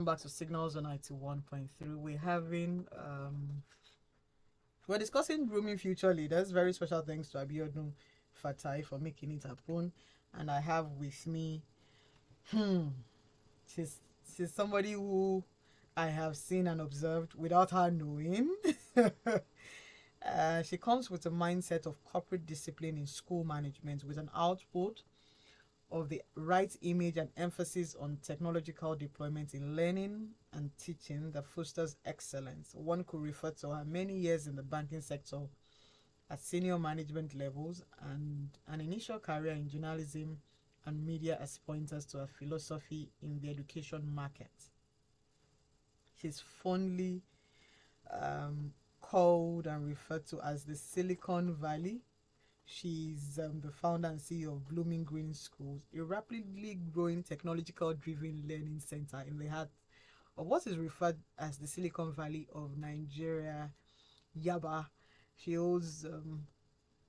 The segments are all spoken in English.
Back to Signals on 91.3. We're discussing grooming future leaders. Very special thanks to Abiodun Fatai for making it happen. And I have with me, she's somebody who I have seen and observed without her knowing. She comes with a mindset of corporate discipline in school management with an output of the right image and emphasis on technological deployment in learning and teaching that fosters excellence. One could refer to her many years in the banking sector at senior management levels and an initial career in journalism and media as pointers to her philosophy in the education market. She's fondly called and referred to as the Silicon Valley. She's the founder and CEO of Blooming Green Schools, a rapidly growing technological-driven learning center in the heart of what is referred as the Silicon Valley of Nigeria, Yamah. She holds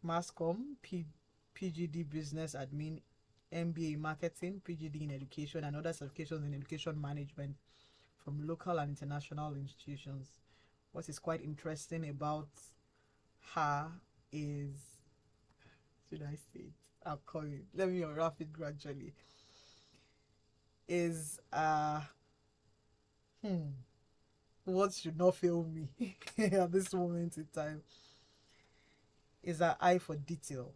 Masscom, PGD Business Admin, MBA in Marketing, PGD in Education, and other certifications in Education Management from local and international institutions. What is quite interesting about her is, should I say it? I'm coming. Let me unwrap it gradually. Is what should not fail me at this moment in time is an eye for detail.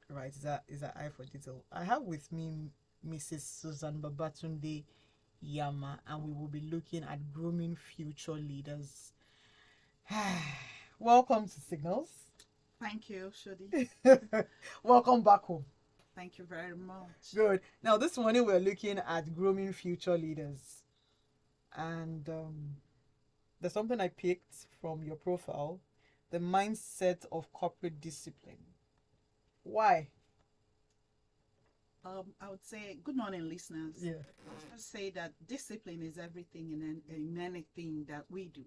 Right? Is an eye for detail. I have with me Mrs. Susan Babatunde Yamah, and we will be looking at grooming future leaders. Welcome to Signals. Thank you, Oshodi. Welcome back home. Thank you very much. Good. Now, this morning we're looking at grooming future leaders. And there's something I picked from your profile, the mindset of corporate discipline. Why? I would say, good morning, listeners. Yeah. I would say that discipline is everything in anything that we do.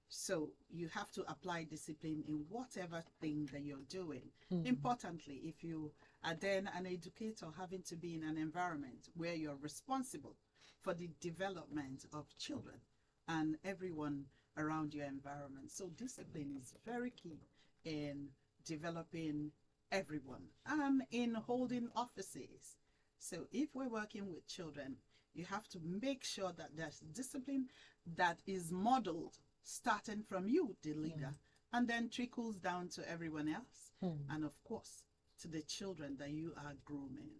So you have to apply discipline in whatever thing that you're doing. Importantly, if you are then an educator having to be in an environment where you're responsible for the development of children and everyone around your environment. So discipline is very key in developing everyone and in holding offices. So if we're working with children, you have to make sure that there's discipline that is modeled starting from you, the leader, and then trickles down to everyone else, and of course to the children that you are grooming.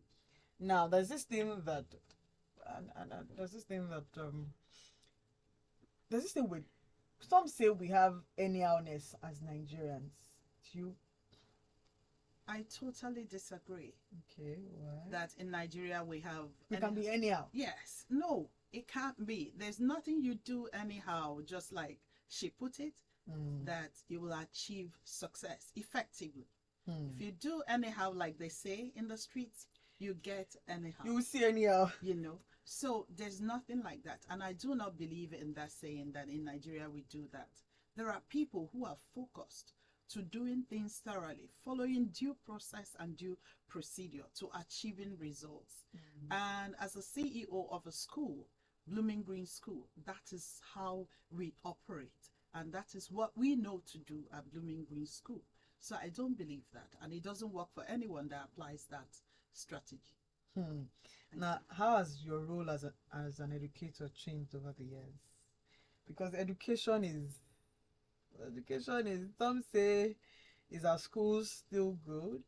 Now, there's this thing that with some say we have anyhowness as Nigerians. Do you? I totally disagree. Okay, why? That in Nigeria we have. We can be anyhow. Yes, no, it can't be. There's nothing you do anyhow, just like she put it, that you will achieve success effectively. If you do anyhow, like they say in the streets, you get anyhow. You will see anyhow. You know, so there's nothing like that. And I do not believe in that saying that in Nigeria we do that. There are people who are focused to doing things thoroughly, following due process and due procedure to achieving results. And as a CEO of a school, Blooming Green School, that is how we operate. And that is what we know to do at Blooming Green School. So I don't believe that. And it doesn't work for anyone that applies that strategy. Now, how has your role as an educator changed over the years? Because education is, some say, is our schools still good?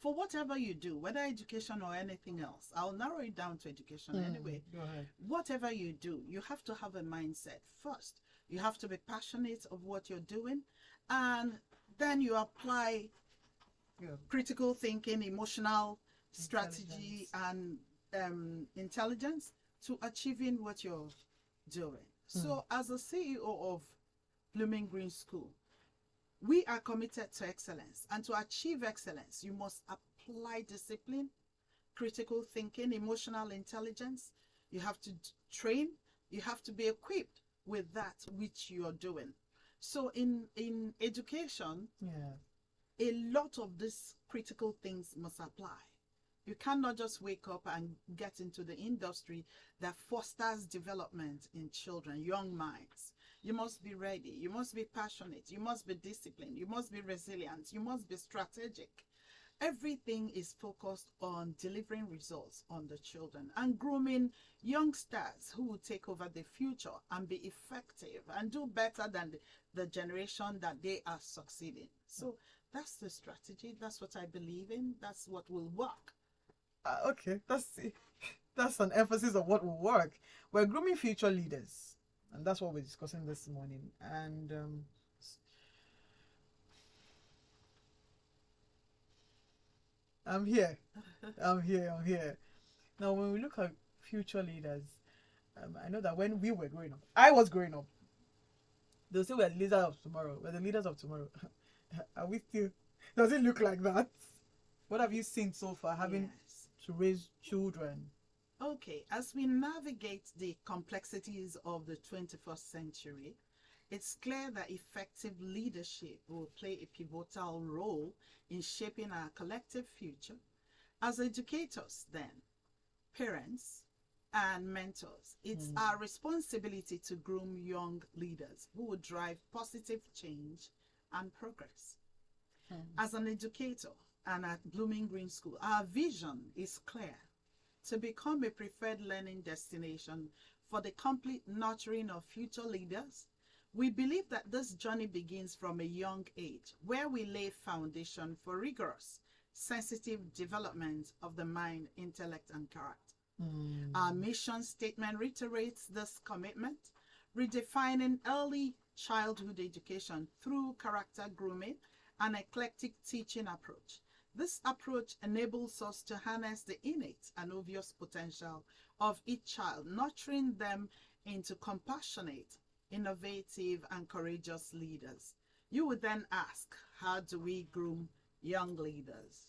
For whatever you do, whether education or anything else, I'll narrow it down to education anyway. Go ahead. Whatever you do, you have to have a mindset first. You have to be passionate of what you're doing, and then you apply critical thinking, emotional strategy, and intelligence to achieving what you're doing. So as a CEO of Blooming Green School, we are committed to excellence, and to achieve excellence, you must apply discipline, critical thinking, emotional intelligence. You have to train, you have to be equipped with that which you're doing. So in education, a lot of these critical things must apply. You cannot just wake up and get into the industry that fosters development in children, young minds. You must be ready. You must be passionate. You must be disciplined. You must be resilient. You must be strategic. Everything is focused on delivering results on the children and grooming youngsters who will take over the future and be effective and do better than the generation that they are succeeding. So that's the strategy. That's what I believe in. That's what will work. Okay, that's an emphasis of what will work. We're grooming future leaders, and that's what we're discussing this morning. And I'm here. I'm here. Now, when we look at future leaders, I know that when we were growing up, I was growing up, they'll say we're the leaders of tomorrow. We're the leaders of tomorrow. Are we still? Does it look like that? What have you seen so far having to raise children? Okay, as we navigate the complexities of the 21st century, it's clear that effective leadership will play a pivotal role in shaping our collective future. As educators, then, parents, and mentors, it's our responsibility to groom young leaders who will drive positive change and progress. As an educator and at Blooming Green School, our vision is clear: to become a preferred learning destination for the complete nurturing of future leaders. We believe that this journey begins from a young age, where we lay foundation for rigorous, sensitive development of the mind, intellect, and character. Our mission statement reiterates this commitment, redefining early childhood education through character grooming and eclectic teaching approach. This approach enables us to harness the innate and obvious potential of each child, nurturing them into compassionate, innovative, and courageous leaders. You would then ask, how do we groom young leaders?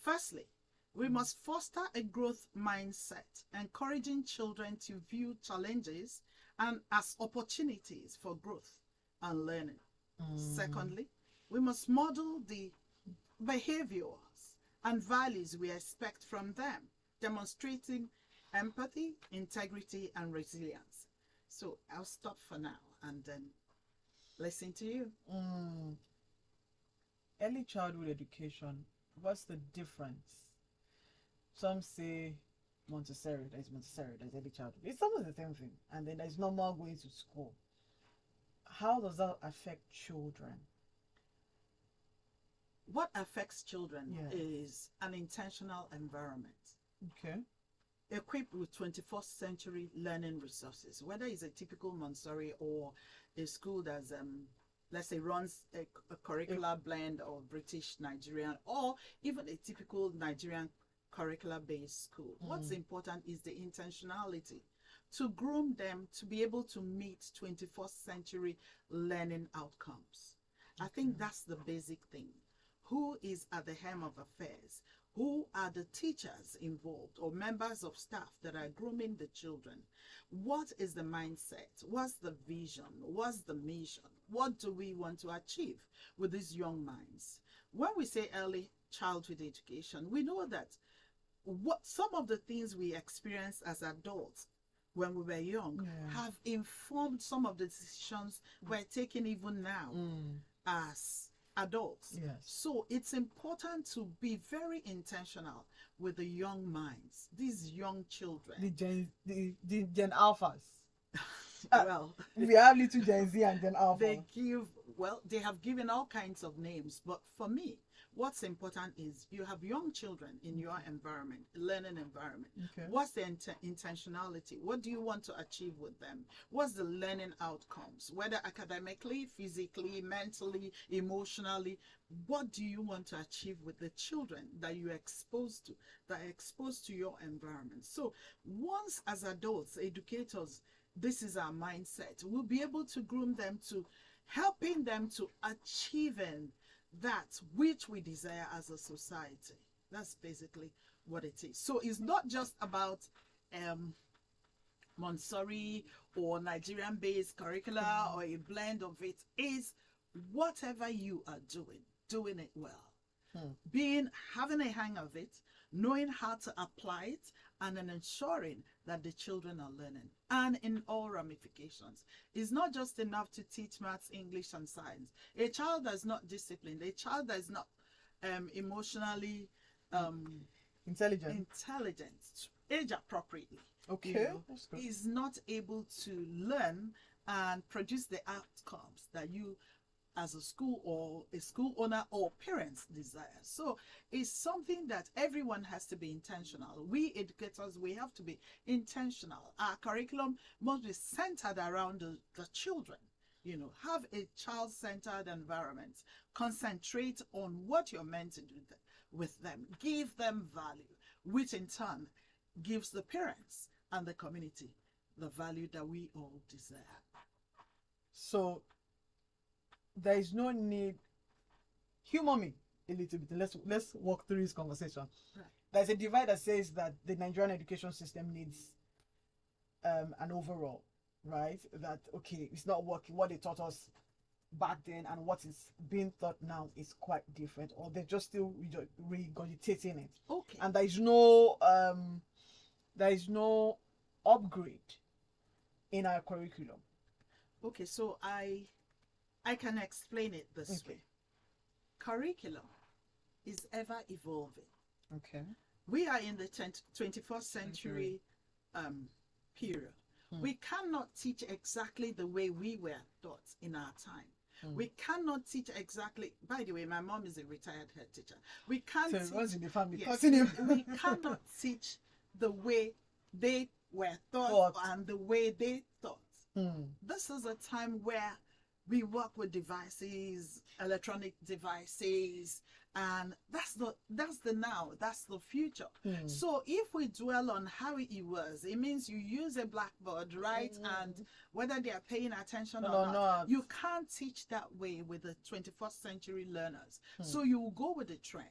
Firstly, we must foster a growth mindset, encouraging children to view challenges and as opportunities for growth and learning. Secondly, we must model the behaviors and values we expect from them, demonstrating empathy, integrity, and resilience. So I'll stop for now and then listen to you. Early childhood education, what's the difference? Some say Montessori, there's early childhood. It's almost the same thing. And then there's normal going to school. How does that affect children? What affects children is an intentional environment. Okay. Equipped with 21st century learning resources, whether it's a typical Montessori or a school that's, let's say, runs a curricular blend of British, Nigerian, or even a typical Nigerian curricular-based school. What's important is the intentionality to groom them to be able to meet 21st century learning outcomes. I think that's the basic thing. Who is at the helm of affairs? Who are the teachers involved or members of staff that are grooming the children? What is the mindset? What's the vision? What's the mission? What do we want to achieve with these young minds? When we say early childhood education, we know that some of the things we experience as adults when we were young have informed some of the decisions we're taking even now as adults. So it's important to be very intentional with the young minds, these young children. The Gen Alphas. Well, we have little Gen Z and Gen Alpha. They have given all kinds of names, but for me, what's important is you have young children in your environment, learning environment. What's the intentionality? What do you want to achieve with them? What's the learning outcomes, whether academically, physically, mentally, emotionally? What do you want to achieve with the children that you're exposed to, that are exposed to your environment? So once as adults, educators, this is our mindset, we'll be able to groom them to helping them to achieving that which we desire as a society. That's basically what it is. So it's not just about Montessori or Nigerian-based curricula or a blend of it. Is whatever you are doing it well. Having a hang of it, knowing how to apply it, and then ensuring that the children are learning. And in all ramifications, it's not just enough to teach maths, English, and science. A child that is not disciplined, a child that is not emotionally intelligent, age appropriately, okay, is not able to learn and produce the outcomes that you as a school or a school owner or parents desire. So it's something that everyone has to be intentional. We educators, we have to be intentional. Our curriculum must be centered around the children. Have a child-centered environment. Concentrate on what you're meant to do with them. Give them value, which in turn gives the parents and the community the value that we all desire. So there is no need. Humor me a little bit. Let's walk through this conversation. Right. There's a divide that says that the Nigerian education system needs an overall, right? That okay, it's not working. What they taught us back then and what is being taught now is quite different, or they're just still regurgitating it. Okay. And there is no upgrade in our curriculum. Okay, so I can explain it this way. Curriculum is ever evolving. Okay. We are in the 21st century period. We cannot teach exactly the way we were taught in our time. We cannot teach exactly. By the way, my mom is a retared head teacher. We can't. So it runs in the family. Yes, we cannot teach the way they were taught and the way they thought. This is a time where we work with devices, electronic devices, and that's the now, that's the future. So if we dwell on how it was, it means you use a blackboard, right? And whether they are paying attention or not, you can't teach that way with the 21st century learners. So you will go with the trend.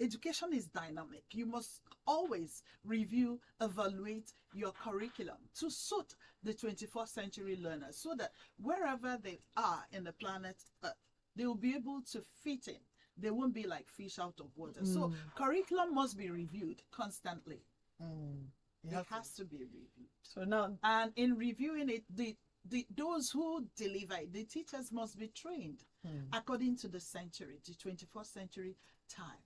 Education is dynamic. You must always review, evaluate your curriculum to suit the 21st century learners so that wherever they are in the planet Earth, they will be able to fit in. They won't be like fish out of water. So curriculum must be reviewed constantly. It has to be reviewed. So now, and in reviewing it, those who deliver it, the teachers must be trained according to the century, the 21st century time.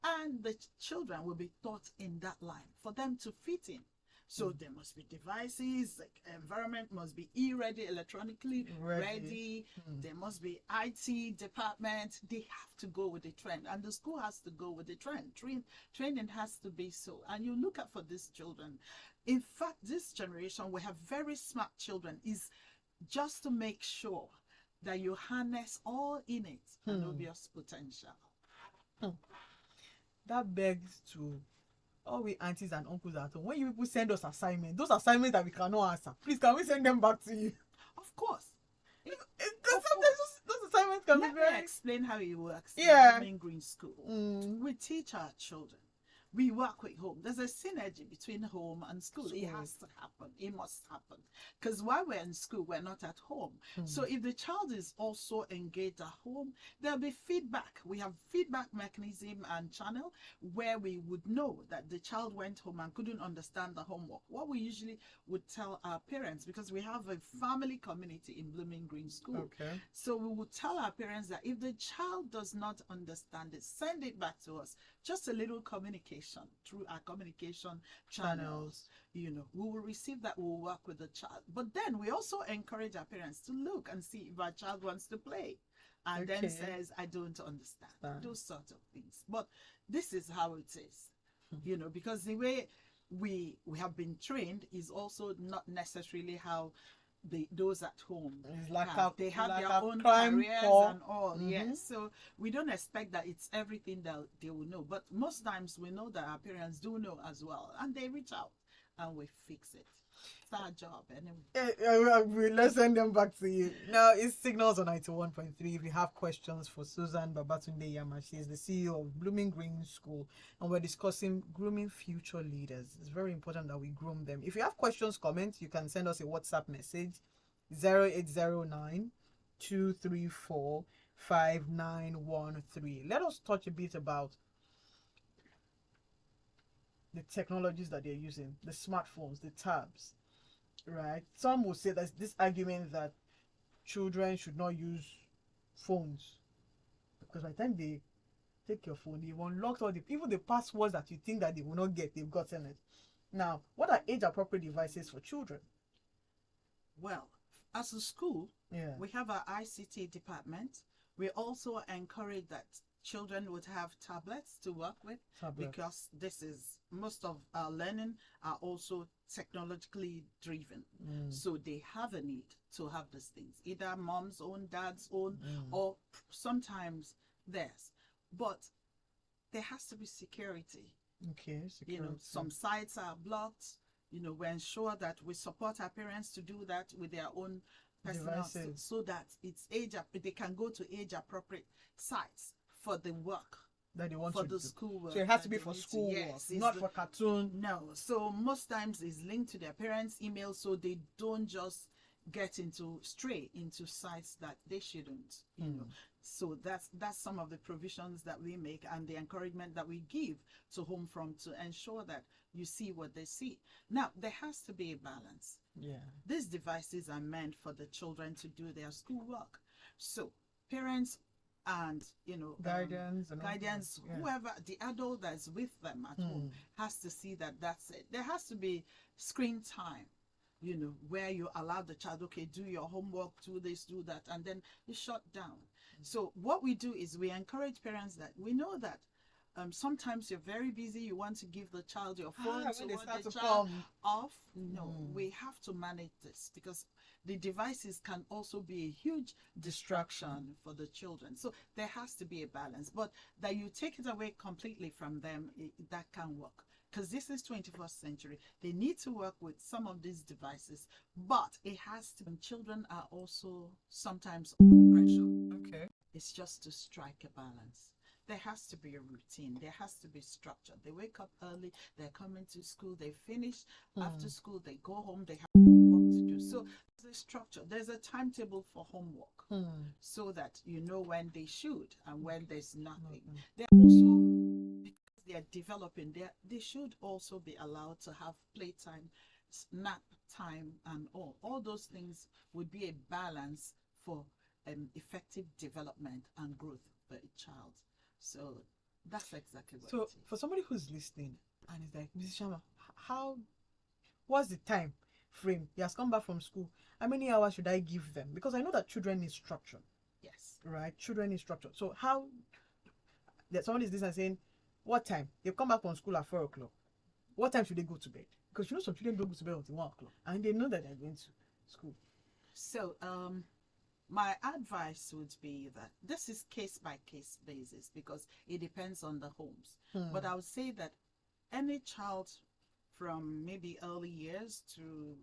And the children will be taught in that line for them to fit in. So there must be devices, the environment must be e-ready, electronically ready. There must be IT department. They have to go with the trend. And the school has to go with the trend. Training has to be so. And you look at for these children. In fact, this generation, we have very smart children, is just to make sure that you harness all in it and obvious potential. That begs to all we aunties and uncles at home. When you people send us assignments, those assignments that we cannot answer, please can we send them back to you? Of course. Those assignments can Let be very. me explain how it works. In Green School, we teach our children. We work with home. There's a synergy between home and school. It has to happen. It must happen. Because while we're in school, we're not at home. So if the child is also engaged at home, there'll be feedback. We have feedback mechanism and channel where we would know that the child went home and couldn't understand the homework. What we usually would tell our parents, because we have a family community in Blooming Green School. Okay. So we would tell our parents that if the child does not understand it, send it back to us. Just a little communication through our communication channels. We will receive that. We will work with the child. But then we also encourage our parents to look and see if our child wants to play and then says, I don't understand. Those sort of things. But this is how it is, because the way we have been trained is also not necessarily how those at home they have their own careers and all. Yes, so we don't expect that it's everything that they will know, but most times we know that our parents do know as well, and they reach out and we fix it. It's our job anyway. Let's send them back to you. Now it's Signals on 91.3. If you have questions for Susan Babatunde Yamah, she is the CEO of Blooming Green School, and we're discussing grooming future leaders. It's very important that we groom them. If you have questions, comments, you can send us a WhatsApp message 0809 234 5913. Let us touch a bit about the technologies that they're using, the smartphones, the tabs, right? Some will say there's this argument that children should not use phones because by the time they take your phone, they've unlocked all the even the passwords that you think that they will not get, they've gotten it. Now, what are age appropriate devices for children? Well, as a school, Yeah. we have our ICT department. We also encourage that children would have tablets to work with Tablets. because this is most of our learning are also technologically driven. So they have a need to have these things, either mom's own, dad's own, or sometimes theirs. But there has to be security. Okay, security. Some sites are blocked. We ensure that we support our parents to do that with their own personal Devices. so that it's they can go to age appropriate sites for the work that they want for to the do. school work. So it has that to be they for need to- school yes, work, not for cartoon. No, so most times it's linked to their parents' email, so they don't just get stray into sites that they shouldn't. So that's some of the provisions that we make and the encouragement that we give to Home From to ensure that you see what they see. Now there has to be a balance. Yeah. These devices are meant for the children to do their schoolwork. So parents and Guidance and all guidance, that. Yeah. whoever the adult that's with them at home has to see that that's it. There has to be screen time, where you allow the child, okay, do your homework, do this, do that, and then you shut down. So what we do is we encourage parents that we know that sometimes you're very busy, you want to give the child your phone when to they want start the to child come. off. No, we have to manage this because the devices can also be a huge distraction for the children. So there has to be a balance, but that you take it away completely from them, that can work. Because this is 21st century. They need to work with some of these devices, but it has to. Children are also sometimes under pressure. Okay. It's just to strike a balance. There has to be a routine. There has to be structure. They wake up early. They're coming to school. They finish. After school, they go home. They have work to do. So there's a structure. There's a timetable for homework so that you know when they should and when there's nothing. They're also, because they're developing, they should also be allowed to have playtime, nap time, and all. All those things would be a balance for effective development and growth for a child. So that's exactly what So it is. for somebody who's listening and is like, Mrs. Shama, what's the time frame? He has come back from school. How many hours should I give them? Because I know that children need structure. Yes. Right? Children need structure. So how that someone is listening and saying, what time? They've come back from school at 4 o'clock. What time should they go to bed? Because some children don't go to bed until 1 o'clock. And they know that they're going to school. So my advice would be that this is case by case basis because it depends on the homes. But I would say that any child from maybe early years to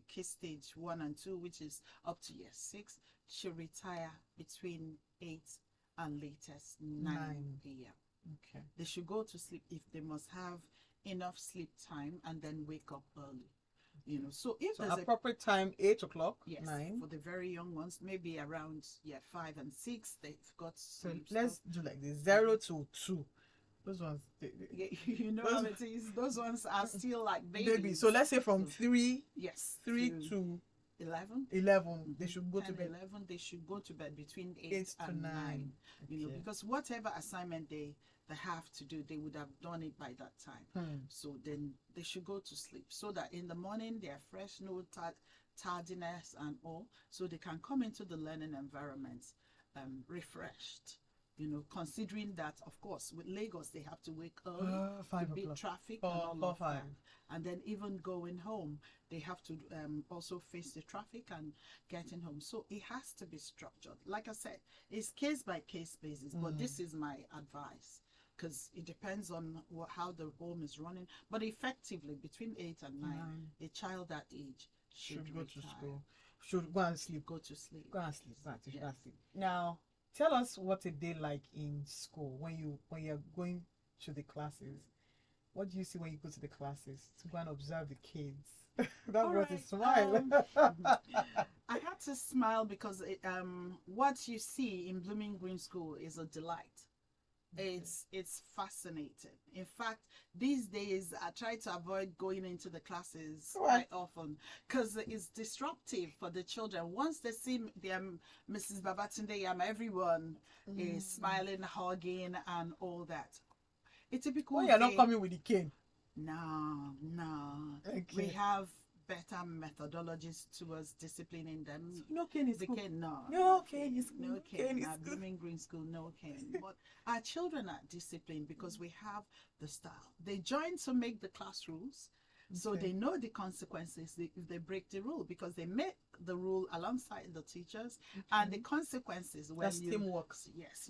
case stage 1 and 2, which is up to year 6, should retire between 8 and latest 9 p.m. Okay. They should go to sleep if they must have enough sleep time and then wake up early. So if there's appropriate time, 8 o'clock, yes, 9. for the very young ones, maybe around 5 and 6, they've got So sleep let's stuff. do like this, 0 to 2. Those ones, You know how it is. Those ones are still like babies. baby. So let's say from 3 yes, 3 to 11. 11, they should go 10, to bed. 11, they should go to bed between 8 8 to and 9. 9. Okay. Because whatever assignment they have to do, they would have done it by that time. So then they should go to sleep so that in the morning they are fresh, no tardiness and all, so they can come into the learning environment refreshed. Considering that, of course, with Lagos, they have to wake early, 5 to beat o'clock. traffic Four, and all four, of 5. that. And then even going home, they have to also face the traffic and getting home. So it has to be structured. Like I said, it's case by case basis, but this is my advice because it depends on how the home is running. But effectively, between 8 and 9, a child that age should go retire, to school. Should go and sleep. go to sleep. Go and sleep. Right, you should Yes. go and sleep. Now, tell us what a day like in school when you're going to the classes. What do you see when you go to the classes to go and observe the kids? That brought a smile. I had to smile because what you see in Blooming Green School is a delight. It's fascinating. In fact, these days I try to avoid going into the classes quite often because it's disruptive for the children. Once they see their Mrs. Babatunde Yamah, everyone is smiling, hugging, and all that. A typical you're not coming with the cane. No. Okay. We have better methodologies towards disciplining them. So no cane is good. No cane. At Grooming Green School, no cane. But our children are disciplined because we have the style. They join to make the class rules. So they know the consequences if they break the rule, because they make the rule alongside the teachers, and the consequences when you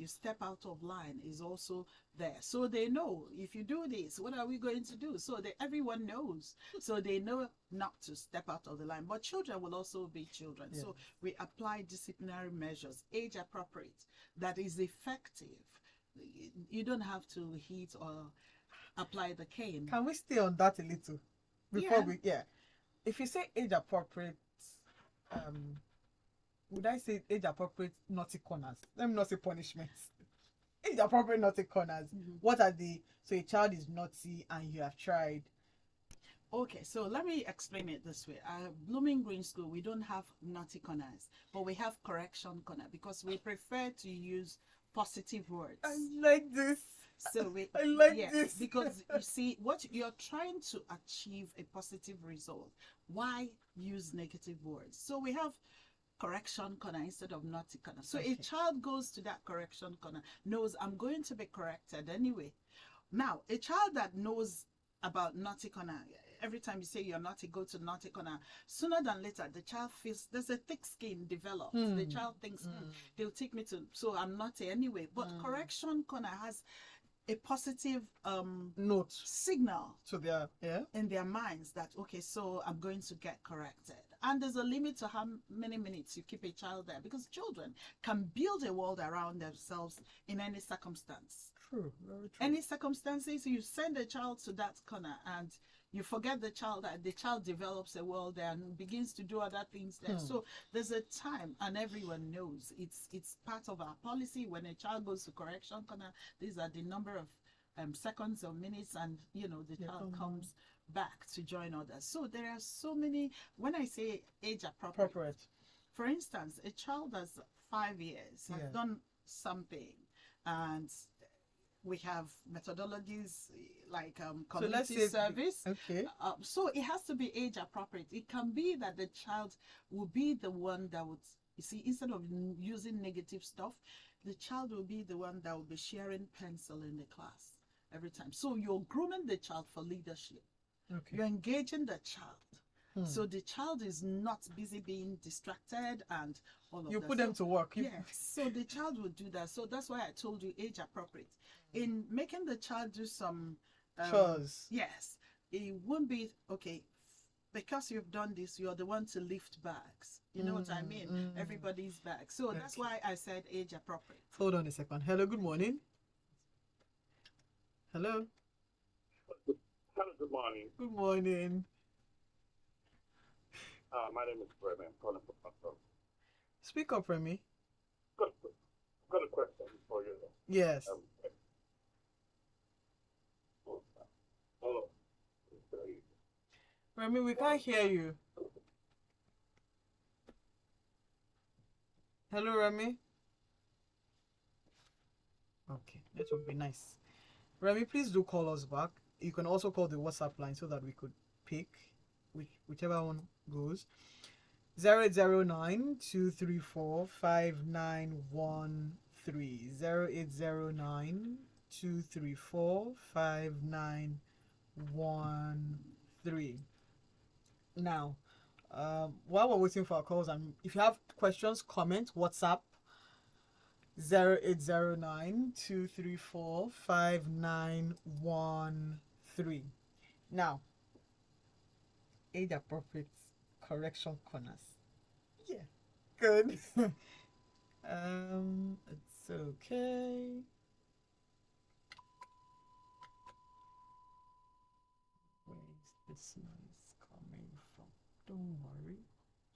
step out of line is also there. So they know if you do this, what are we going to do? So everyone knows. So they know not to step out of the line. But children will also be children. Yeah. So we apply disciplinary measures, age appropriate, that is effective. You don't have to hit or apply the cane. Can we stay on that a little? Before if you say age appropriate, would I say age appropriate naughty corners? Let me not say punishments. Age appropriate naughty corners. What are so a child is naughty and you have tried? Okay, so let me explain it this way. Blooming Green School, we don't have naughty corners, but we have correction corner because we prefer to use positive words. I like this. So I like this because you see what you're trying to achieve a positive result. Why use negative words? So we have correction corner instead of naughty corner. So a child goes to that correction corner, knows I'm going to be corrected anyway. Now, a child that knows about naughty corner, every time you say you're naughty, go to naughty corner, sooner than later the child feels there's a thick skin develops. The child thinks they'll take me to, so I'm naughty anyway. But correction corner has a positive note signal to their in their minds that okay, so I'm going to get corrected. And there's a limit to how many minutes you keep a child there, because children can build a world around themselves in any circumstance. True, very true. Any circumstances, you send a child to that corner and you forget the child develops a world there and begins to do other things there. So there's a time, and everyone knows it's part of our policy. When a child goes to correction corner, these are the number of seconds or minutes, and the child comes back to join others. So there are so many. When I say age appropriate, for instance, a child that's 5 years has done something, and we have methodologies like community service. So it has to be age appropriate. It can be that the child will be the one that would, instead of using negative stuff, the child will be the one that will be sharing pencil in the class every time. So you're grooming the child for leadership. You're engaging the child. So the child is not busy being distracted and all of that. You put them to work. Yes. So the child will do that. So that's why I told you age appropriate. In making the child do some chores. Yes. It won't be, okay, because you've done this, you're the one to lift bags. You know what I mean? Everybody's bag. So that's why I said age appropriate. Hold on a second. Hello, good morning. Hello. Hello, good morning. Good morning. My name is Remy. I'm calling from myself. Speak up, Remy. I've got a question for you. Yes. Remy, we can't hear you. Hello, Remy. Okay, that would be nice. Remy, please do call us back. You can also call the WhatsApp line so that we could pick whichever one goes. 0809 234 5913. 0809 234 5913. Now, while we're waiting for our calls, and if you have questions, comment, WhatsApp 0809 234 5913. Now, age appropriate correction corners. Yeah, good. It's okay. Where's this noise coming from? Don't worry.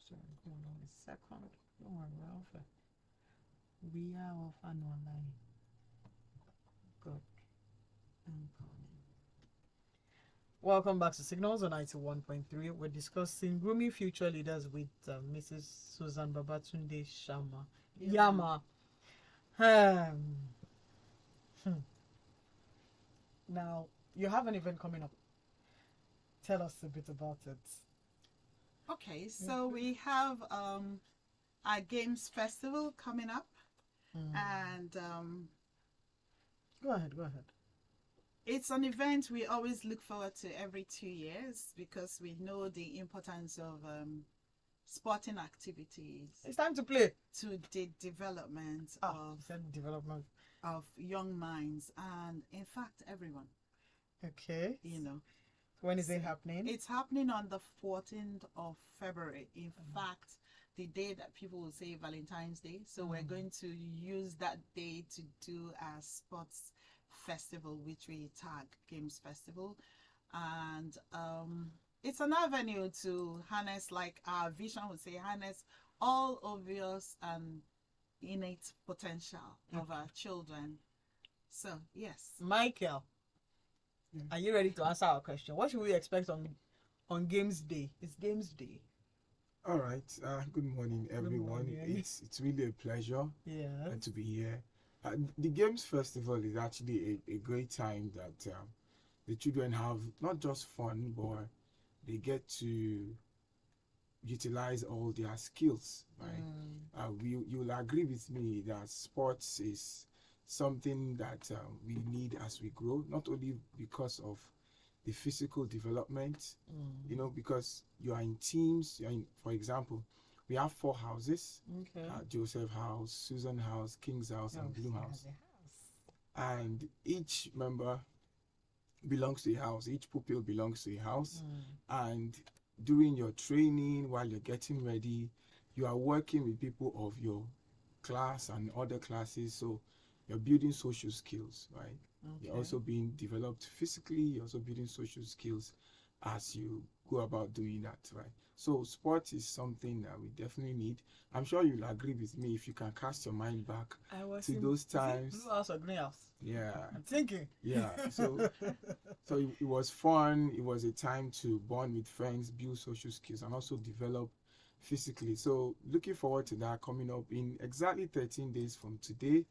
Sorry, hold on a second. Don't worry, Alpha. We are off and online. Welcome back to Signals on 91.3. We're discussing grooming future leaders with Mrs. Susan Babatunde Yamah. Now, you have an event coming up. Tell us a bit about it. Okay, so we have our games festival coming up, and Go ahead. it's an event we always look forward to every 2 years because we know the importance of sporting activities. It's time to play. To the development of young minds and, in fact, everyone. Okay. You know. When is it happening? It's happening on the 14th of February. In fact, the day that people will say Valentine's Day. So we're going to use that day to do a sports festival, which we tag Games Festival. And it's an avenue to harness, like our vision would say, harness all obvious and innate potential of our children. So, yes. Michael, are you ready to answer our question? What should we expect on Games Day? It's Games Day. All right. Good morning, everyone. Good morning. It's really a pleasure to be here. The Games Festival is actually a great time that the children have not just fun, but they get to utilize all their skills. Right? You'll agree with me that sports is something that we need as we grow, not only because of the physical development, because you are in teams. For example, we have 4 houses: Joseph House, Susan House, King's House, and Bloom House. And each member belongs to a house. Each pupil belongs to a house. And during your training, while you're getting ready, you are working with people of your class and other classes. So you're building social skills, right? You're also being developed physically. You're also building social skills as you go about doing that, right? So sport is something that we definitely need. I'm sure you'll agree with me if you can cast your mind back to those times. Blue House or Green House? Yeah. I'm thinking. Yeah. So it was fun. It was a time to bond with friends, build social skills, and also develop physically. So looking forward to that coming up in exactly 13 days from today.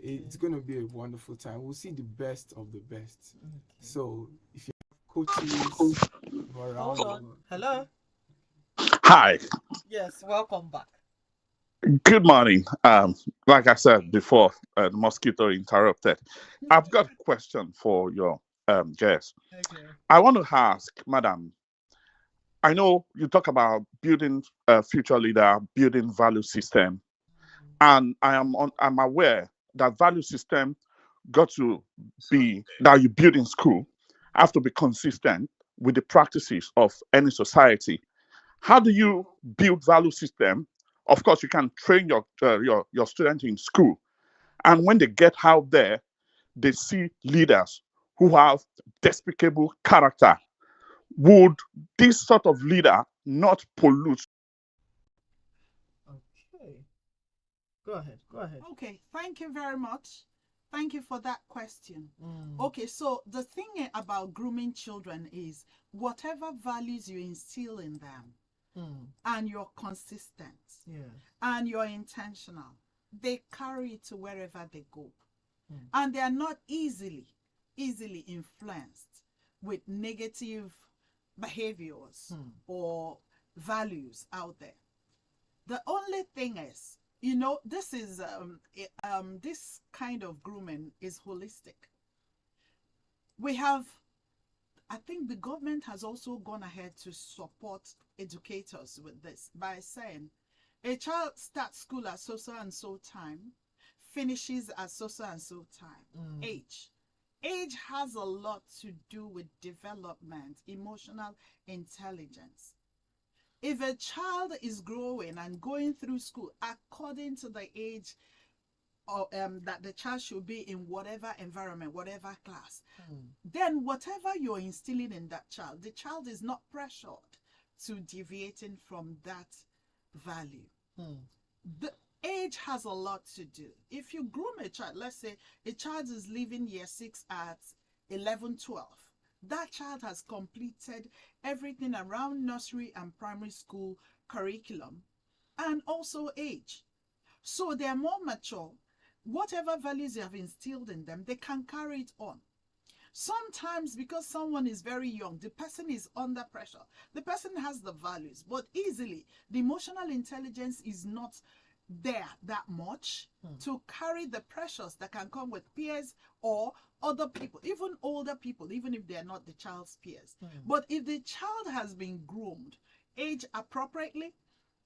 It's going to be a wonderful time. We'll see the best of the best. So if you have coaches around, hold on. Hello. Hi. Yes, welcome back. Good morning. Like I said before, the mosquito interrupted. I've got a question for your guest. Okay. I want to ask, Madam. I know you talk about building a future leader, building value system, and I'm aware that value system got to be that you build in school have to be consistent with the practices of any society. How do you build value system? Of course, you can train your student in school, and when they get out there, they see leaders who have despicable character. Would this sort of leader not pollute? Okay. Go ahead. Okay, thank you very much. Thank you for that question. Okay, so the thing about grooming children is whatever values you instill in them, and you're consistent, and you're intentional, they carry it to wherever they go. And they are not easily influenced with negative behaviors or values out there. The only thing is, this is this kind of grooming is holistic. I think the government has also gone ahead to support educators with this by saying a child starts school at so and so time, finishes at so and so time. Age has a lot to do with development, emotional intelligence. If a child is growing and going through school according to the age that the child should be in whatever environment, whatever class, then whatever you're instilling in that child, the child is not pressured to deviating from that value. The age has a lot to do. If you groom a child, let's say a child is leaving year 6 at 11, 12. That child has completed everything around nursery and primary school curriculum and also age. So they are more mature. Whatever values you have instilled in them, they can carry it on. Sometimes because someone is very young, the person is under pressure. The person has the values, but easily the emotional intelligence is not there that much to carry the pressures that can come with peers or other people, even older people, even if they are not the child's peers. But if the child has been groomed, age appropriately,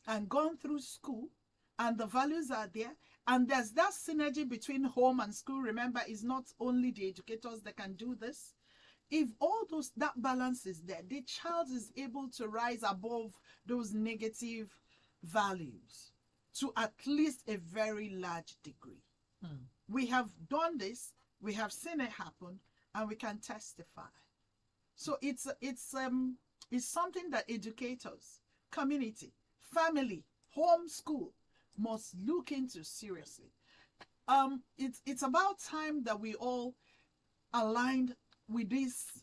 and gone through school, and the values are there, and there's that synergy between home and school. Remember, it's not only the educators that can do this. If all that balance is there, the child is able to rise above those negative values to at least a very large degree. We have done this, we have seen it happen, and we can testify. So it's something that educators, community, family, home, school must look into seriously. It's about time that we all aligned with this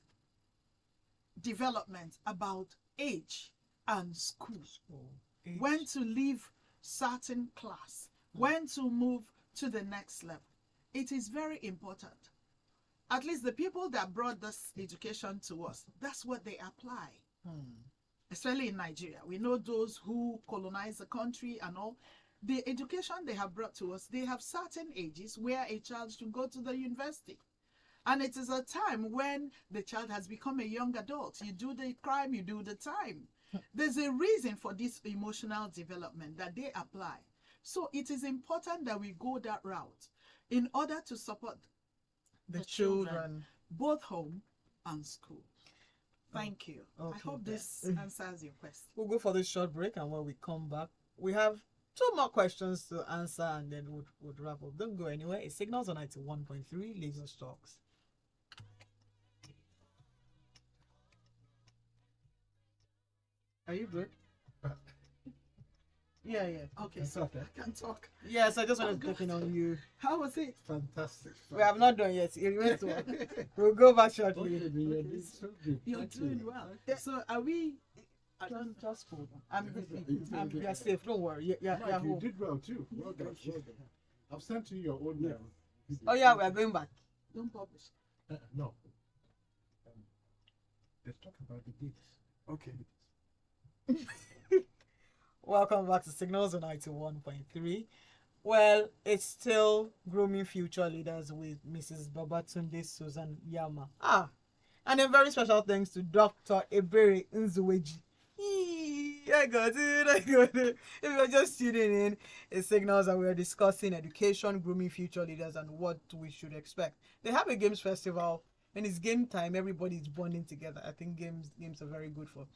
development about age and school. Age. When to leave certain class, when to move to the next level. It is very important. At least the people that brought this education to us, that's what they apply. Especially in Nigeria. We know those who colonized the country and all. The education they have brought to us, they have certain ages where a child should go to the university. And it is a time when the child has become a young adult. You do the crime, you do the time. There's a reason for this emotional development that they apply. So it is important that we go that route in order to support the children, both home and school. Thank you. Okay, I hope this answers your question. We'll go for this short break, and when we come back, we have 2 more questions to answer, and then we'll wrap up. Don't go anywhere. It's Signals on 91.3 Lagos Talks. Are you good? Yeah. Okay, so I can talk. Yes, I just wanted to check in on you. How was it? Fantastic. We have not done yet. It remains to work. We'll go back shortly. You're doing well. So are we? Just hold on. You're safe. Don't worry. You home. did well too. Well done. Well done. I've sent you your own mail. Oh yeah, we are going back. Don't publish. No. Let's talk about the dates. Okay. Welcome back to Signals on 91.3. Well, it's still Grooming Future Leaders with Mrs. Babatunde Susan Yamah. And a very special thanks to Dr. Ebere Nzuweji. I got it. If you're just tuning in, it signals that we are discussing education, grooming future leaders, and what we should expect. They have a games festival. When it's game time, everybody's bonding together. I think games are very good for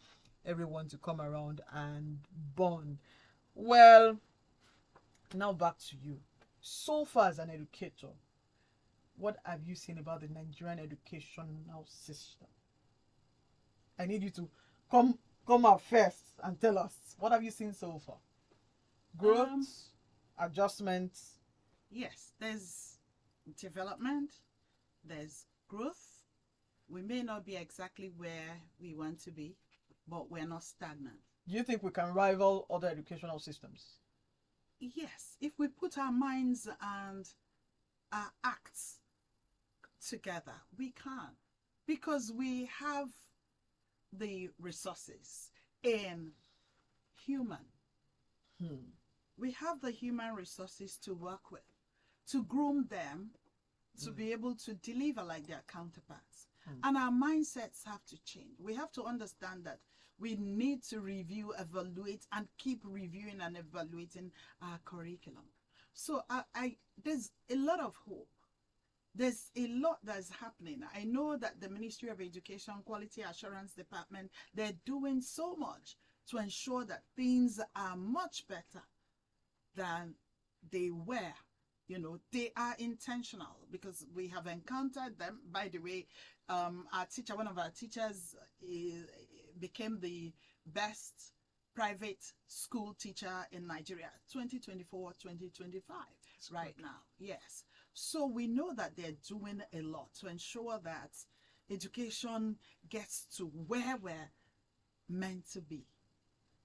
everyone to come around and bond. Well, now back to you. So far as an educator, what have you seen about the Nigerian educational system? I need you to come up first and tell us, what have you seen so far? Growth, adjustments? Yes, there's development, there's growth. We may not be exactly where we want to be, but we're not stagnant. Do you think we can rival other educational systems? Yes, if we put our minds and our acts together, we can, because we have the resources in human. We have the human resources to work with, to groom them, to be able to deliver like their counterparts. And our mindsets have to change. We have to understand that we need to review, evaluate, and keep reviewing and evaluating our curriculum. So there's a lot of hope. There's a lot that's happening. I know that the Ministry of Education Quality Assurance Department, they're doing so much to ensure that things are much better than they were. You know, they are intentional because we have encountered them. By the way, our teacher, one of our teachers, became the best private school teacher in Nigeria, 2024-2025, right now. Yes. So we know that they're doing a lot to ensure that education gets to where we're meant to be.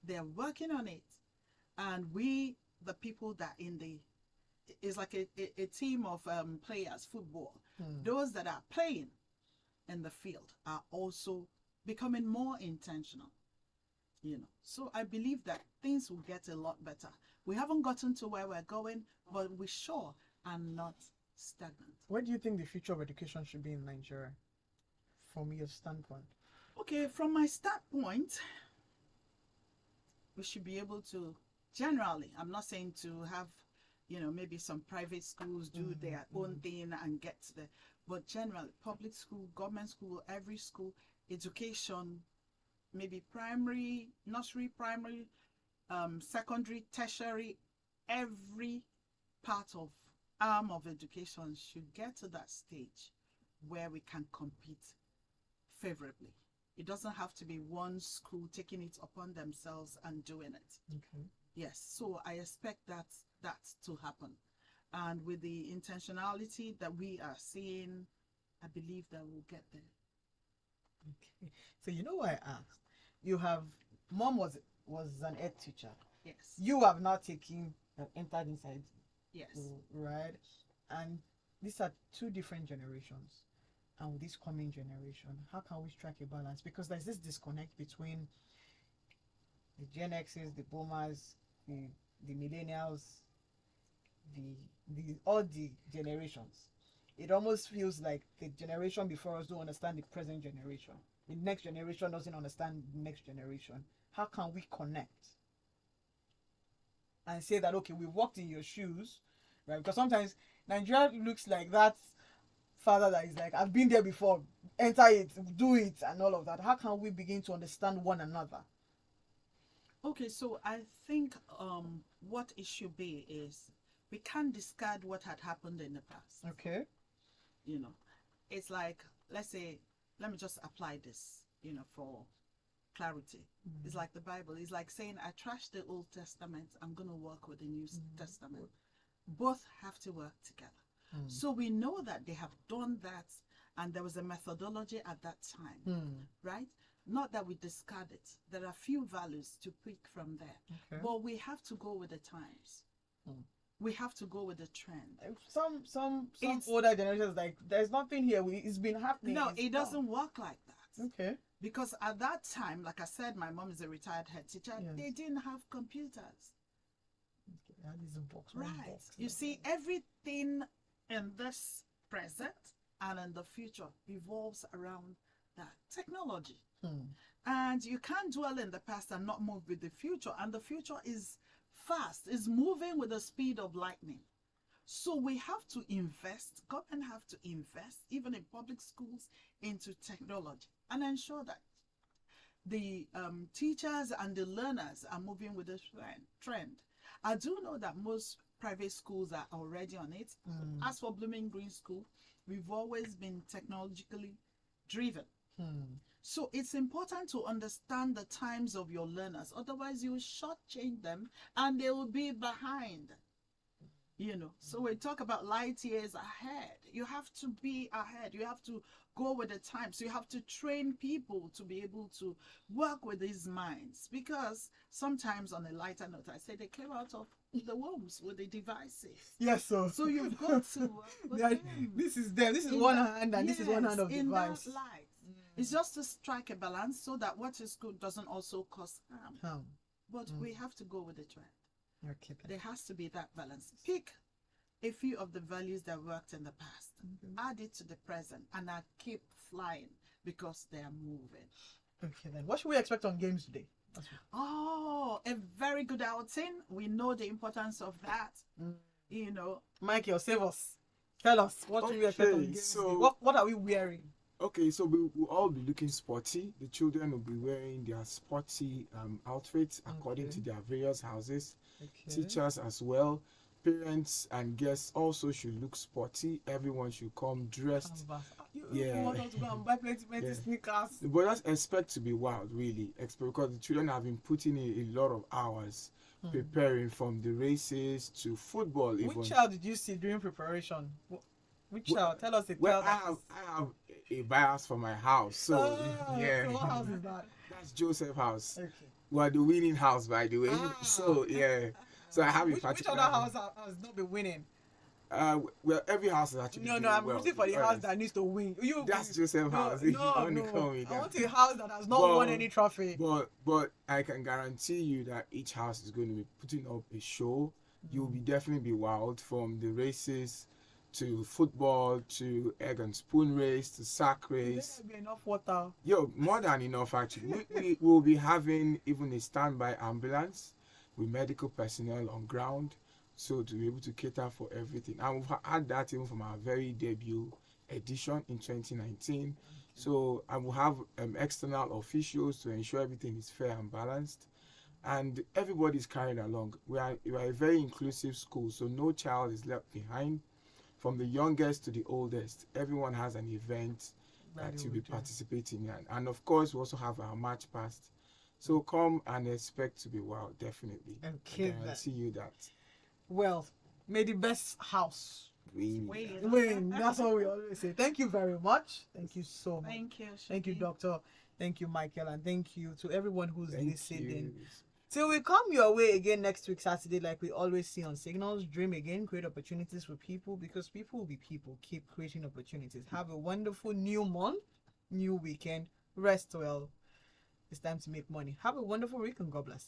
They're working on it. And we, the people that it's like a team of players, football. Those that are playing in the field are also becoming more intentional. So I believe that things will get a lot better. We haven't gotten to where we're going, but we sure are not stagnant. Where do you think the future of education should be in Nigeria, from your standpoint? Okay, from my standpoint, we should be able to, generally, I'm not saying to have, maybe some private schools do their own thing and get to the, but generally, public school, government school, every school, education, maybe primary, nursery, primary, secondary, tertiary, every part of arm of education should get to that stage where we can compete favorably. It doesn't have to be one school taking it upon themselves and doing it. Okay. Yes, so I expect that to happen. And with the intentionality that we are seeing, I believe that we'll get there. Okay. So you know why I asked? You have, mom was an ed teacher. Yes. You have now entered inside. Yes. Right? And these are two different generations. And with this coming generation, how can we strike a balance? Because there's this disconnect between the Gen X's, the boomers, the millennials, the all the generations. It almost feels like the generation before us don't understand the present generation. The next generation doesn't understand the next generation. How can we connect and say that, okay, we walked in your shoes, right? Because sometimes Nigeria looks like that father that is like, I've been there before, enter it, do it, and all of that. How can we begin to understand one another? Okay, so I think what it should be is we can't discard what had happened in the past. Okay. It's like, let's say, let me just apply this, for clarity. It's like the Bible. It's like saying, I trashed the Old Testament, I'm going to work with the New Testament. Both have to work together. So we know that they have done that, and there was a methodology at that time, right? Not that we discard it. There are few values to pick from there. Okay. But we have to go with the times. We have to go with the trend. Some older generations like, there's nothing here. It's been happening. No, it doesn't work like that. Okay. Because at that time, like I said, my mom is a retired head teacher. Yes. They didn't have computers. Okay, that is a box. Right. Box. You see, everything in this present and in the future revolves around that technology. And you can't dwell in the past and not move with the future. And the future is fast, is moving with the speed of lightning. So we have to invest, government have to invest, even in public schools, into technology and ensure that the teachers and the learners are moving with the trend. I do know that most private schools are already on it. As for Blooming Green School, we've always been technologically driven. So it's important to understand the times of your learners. Otherwise, you will shortchange them and they will be behind. So we talk about light years ahead. You have to be ahead. You have to go with the times. You have to train people to be able to work with these minds. Because sometimes, on a lighter note, I say they came out of the wombs with the devices. Yes, so you've got to work with them. This is them. This is one hand and this is one hand of in device. That light. It's just to strike a balance so that what is good doesn't also cause harm. But we have to go with the trend. Okay. There has to be that balance. Pick a few of the values that worked in the past, add it to the present, and I keep flying because they are moving. Okay, then what should we expect on games today? Oh, a very good outing. We know the importance of that. Michael, save us. Tell us, what should we expect on games today? What are we wearing? Okay, so we will all be looking sporty. The children will be wearing their sporty outfits according to their various houses. Okay. Teachers as well. parents and guests also should look sporty. Everyone should come dressed. You want us to go and buy plenty sneakers. But just expect to be wild, really. Expect, because the children have been putting in a lot of hours preparing, from the races to football. Even. Which child did you see during preparation? Which child? Tell us a Well, child. I have a bias for my house, so yeah. So what house is that? That's Joseph's house. Okay. Well, the winning house, by the way. So yeah. So I have a particular. Which other house has not been winning? Well, every house is actually. No, I'm rooting for the house that needs to win. That's Joseph's house. No, I want a house that has not won any trophy. But I can guarantee you that each house is going to be putting up a show. You'll be definitely be wild, from the races to football to egg and spoon race to sack race. There will be enough water. Yo, more than enough actually. We will be having even a standby ambulance with medical personnel on ground, so to be able to cater for everything. And we've had that even from our very debut edition in 2019. So I will have external officials to ensure everything is fair and balanced, and everybody's carried along. We are a very inclusive school, so no child is left behind. From the youngest to the oldest, everyone has an event that you'll be participating in. And of course, we also have our match past. So come and expect to be wild, definitely. Okay. I see you that. Well, may the best house Win. win. That's what we always say. Thank you very much. Thank you so much. Thank you. Thank you, Doctor. Thank you, Michael. And thank you to everyone who's listening. You. Till we come your way again next week, Saturday, like we always see on Signals. Dream again, create opportunities for people, because people will be people. Keep creating opportunities. Have a wonderful new month, new weekend. Rest well. It's time to make money. Have a wonderful week and God bless.